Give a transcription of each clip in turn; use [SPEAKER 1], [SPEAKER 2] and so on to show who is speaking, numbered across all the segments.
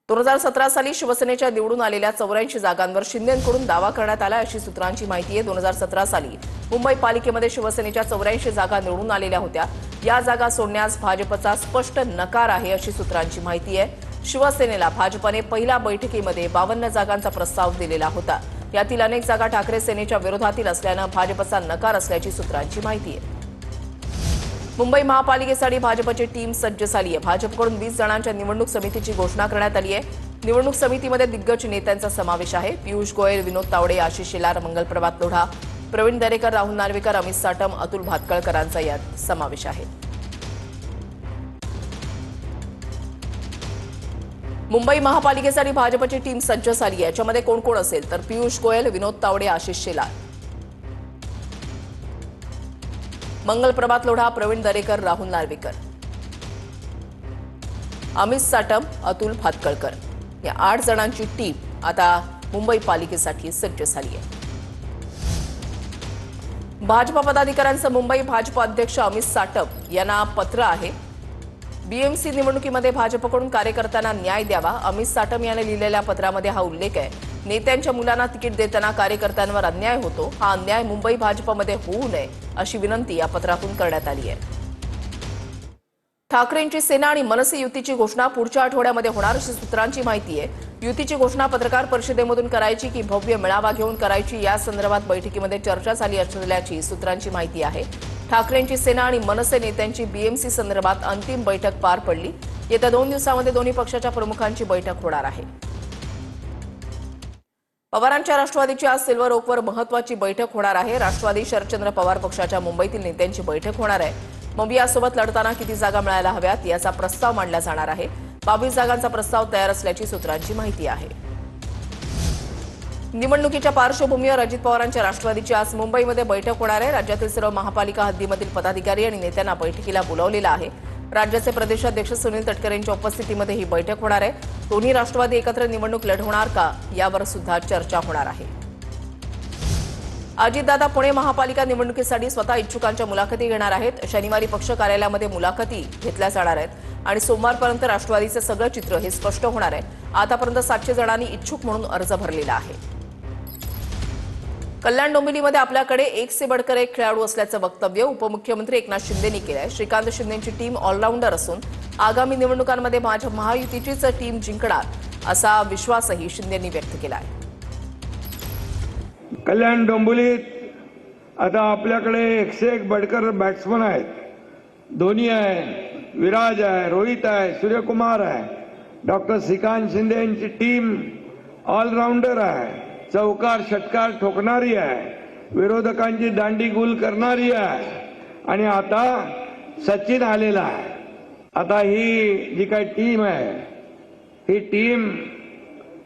[SPEAKER 1] 2017 साली शिवसेनेच्या निवडून आलेल्या 84 जागांवर शिंदेंकडून दावा करण्यात आला अशी सूत्रांची माहिती आहे। 2017 साली मुंबई पालिकेमध्ये शिवसेनेच्या 84 जागा निवडून आलेल्या होत्या। या जागा सोडण्यास भाजपचा स्पष्ट नकार आहे अशी सूत्रांची माहिती आहे। शिवसेनेला भाजपने पहिल्या बैठकीमध्ये 52 जागांचा प्रस्ताव दिलेला होता। यातील अनेक जागा ठाकरे सेनेच्या विरोधातील असल्याने भाजपचा नकार असल्याची सूत्रांची माहिती आहे। मुंबई महापालिकेसाठी भाजपची टीम सज्ज झाली आहे। भाजपकडून 20 जणांच्या निवडणूक समितीची घोषणा करण्यात आली आहे। निवडणूक समितीमध्ये दिग्गज नेत्यांचा समावेश आहे। पियुष गोयल, विनोद तावडे, आशिष शेलार, मंगलप्रभात लोढा, प्रवीण दरेकर, राहुल नार्वेकर, अमित साटम, अतुल भातखळकरांचा यात समावेश आहे। मुंबई महापालिकेसाठी भाजपची टीम सज्ज झाली आहे। याच्यामध्ये कोण कोण असेल तर पियुष गोयल, विनोद तावडे, आशिष शेलार, मंगलप्रभात लोढा, प्रवीण दरेकर, राहुल नार्वेकर, अमित साटम, अतुल भातखळकर या 8 जणांची टीम आता मुंबई पालिकेसाठी सज्ज झाली आहे। भाजपा पदाधिकाऱ्यांचं मुंबई भाजप अध्यक्ष अमित साटम यांना पत्र आहे। बीएमसी निवडणुकीमध्ये भाजपकडून कार्यकर्त्यांना न्याय द्यावा। अमित साटम यांनी लिहिलेल्या पत्रामध्ये हा उल्लेख आहे। नेत्यांच्या मुलांना तिकीट देताना कार्यकर्त्यांवर अन्याय होतो। हा अन्याय मुंबई भाजपमध्ये होऊ नये अशी विनंती या पत्रातून करण्यात आली आहे। ठाकरेंची सेना आणि मनसे युतीची घोषणा पुढच्या आठवड्यामध्ये होणार अशी सूत्रांची माहिती आहे। युतीची घोषणा पत्रकार परिषदेमधून करायची की भव्य मेळावा घेऊन करायची या संदर्भात बैठकीमध्ये चर्चा झाली असल्याची सूत्रांची माहिती आहे। ठाकरेंची सेना आणि मनसे नेत्यांची बीएमसी संदर्भात अंतिम बैठक पार पडली। येत्या 2 दिवसांमध्ये दोन्ही पक्षाच्या प्रमुखांची बैठक होणार आहे। पवारांच्या राष्ट्रवादीची आज सिल्व्हर ओकवर महत्वाची बैठक होणार आहे। राष्ट्रवादी शरदचंद्र पवार पक्षाच्या मुंबईतील नेत्यांची बैठक होणार आहे। मग यासोबत लढताना किती जागा मिळायला हव्यात याचा प्रस्ताव मांडला जाणार आहे। 22 जागांचा प्रस्ताव तयार असल्याची सूत्रांची माहिती आहे। निवडणुकीच्या पार्श्वभूमीवर अजित पवारांच्या राष्ट्रवादीची आज मुंबईमध्ये बैठक होणार आहे। राज्यातील सर्व महापालिका हद्दीमधील पदाधिकारी आणि नेत्यांना बैठकीला बोलावलेलं आहे। राज्याचे प्रदेशाध्यक्ष सुनील तटकरे यांच्या उपस्थितीमध्ये ही बैठक होणार आहे। दोन्ही राष्ट्रवादी एकत्र निवडणूक लढवणार का यावर सुद्धा चर्चा होणार आहे। अजितदादा पुणे महापालिका निवडणुकीसाठी स्वतः इच्छुकांच्या मुलाखती घेणार आहेत। शनिवारी पक्ष कार्यालयामध्ये मुलाखती घेतल्या जाणार आहेत आणि सोमवारपर्यंत राष्ट्रवादीचे सगळं चित्र हे स्पष्ट होणार आहे। आतापर्यंत 700 जणांनी इच्छुक म्हणून अर्ज भरलेला आहे। कल्याण डोंबिवलीमध्ये आपल्याकडे एक से बढ़कर एक खेळाडू असल्याचं वक्तव्य उपमुख्यमंत्री एकनाथ शिंदेंनी केलं आहे। श्रीकांत शिंदेंची टीम ऑलराऊंडर असून आगामी निवडणुकांमध्ये महायुतीचीच टीम जिंकणार असा विश्वासही शिंदेंनी व्यक्त केला आहे।
[SPEAKER 2] कल्याण डोंबिवलीत आता आपल्याकडे एक से एक बढ़कर बॅट्समन आहेत। धोनी आहे, विराज आहे, रोहित आहे, सूर्यकुमार आहे। डॉक्टर श्रीकांत शिंदे यांची टीम ऑलराऊंडर आहे। चौकार षटकार ठोकणारी आहे, विरोधकांची दांडी गुल करणारी आहे आणि आता सचिन आलेला आहे। आता ही जी काही टीम आहे ही टीम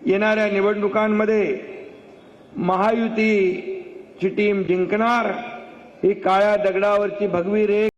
[SPEAKER 2] येणाऱ्या निवडणुकांमध्ये महायुतीची टीम जिंकणार। ही काळ्या दगडावरची भगवी रेख